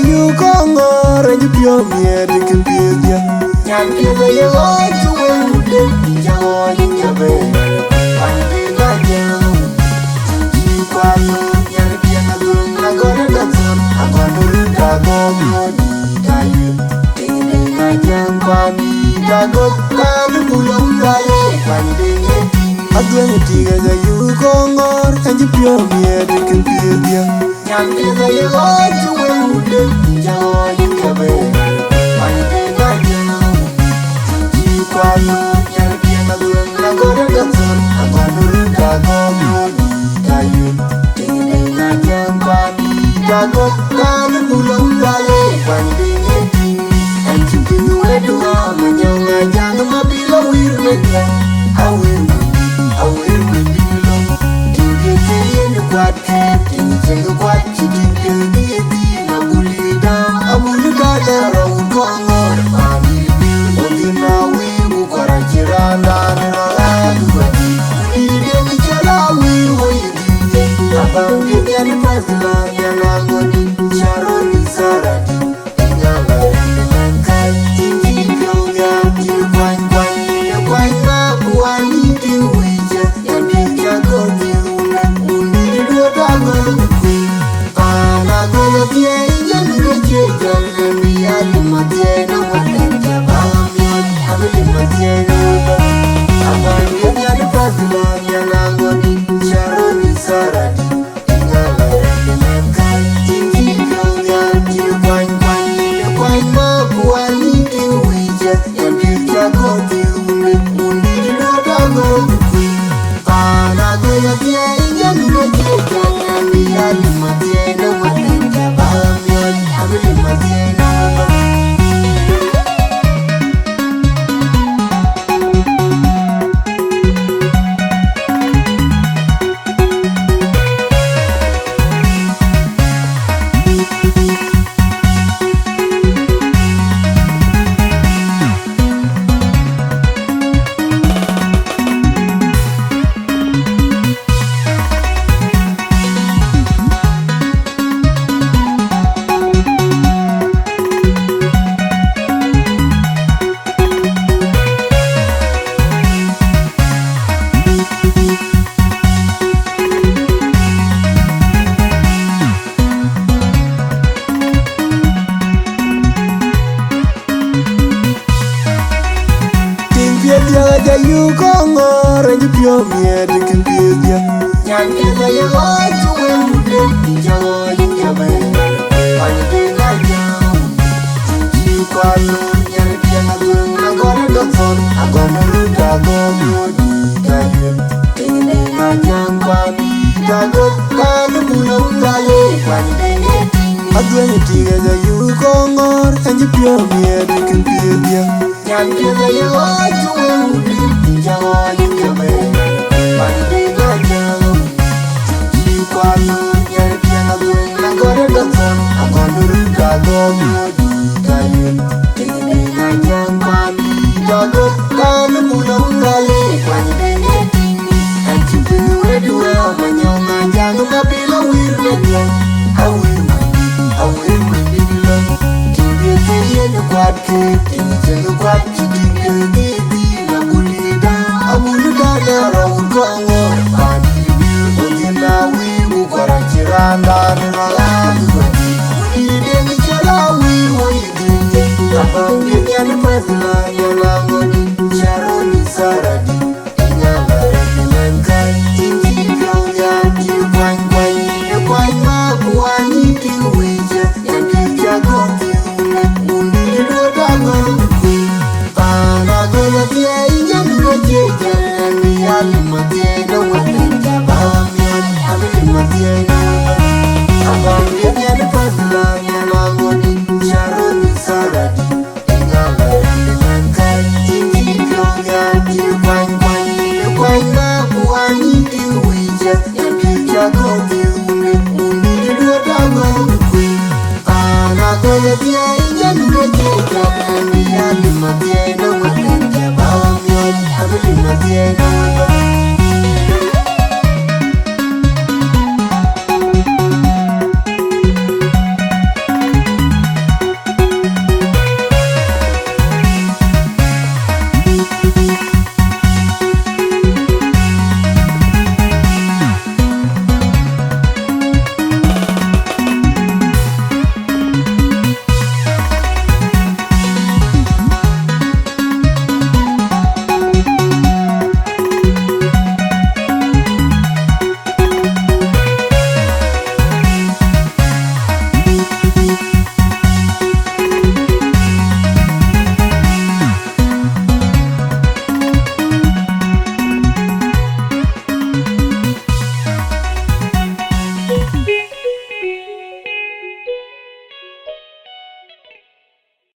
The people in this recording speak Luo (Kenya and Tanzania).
you Congo, and you pure me at the computer. Yankiza you want to win the Jawan in your bed. I'm being like you. You quite look, Yankian, I'm gonna dance on. I'm gonna look at all you. Thinking like young Kwani, that good time to pull on the I'm gonna take you Congo, and you pure me at the computer. Yankiza you want to win the Jawan in your bed. I'm being like you. You Congo, and you pure me at the computer. Yankiza you want to win the Jawan in your bed. I'm being like you. You quite look, I'm gonna dance on. I'm gonna look at all you. Thinking like young Kwani, that good time to pull on the I'm gonna take you Congo, and you pure me at the computer. Yankiza you want to win the Jawan in your bed. I'm being like you. You quite look, I'm gonna dance on. I'm gonna look at all you. Thinking like young Kwani, that good time to pull on the and you do it well when you're my young pillow with me. I will love to be in the quad cake, in the quad chicken, I will I will go on. But now we will go to Chiranda and Alana. We didn't tell how we were doing. I'm getting the president, you're not going to Sharon is already. I'm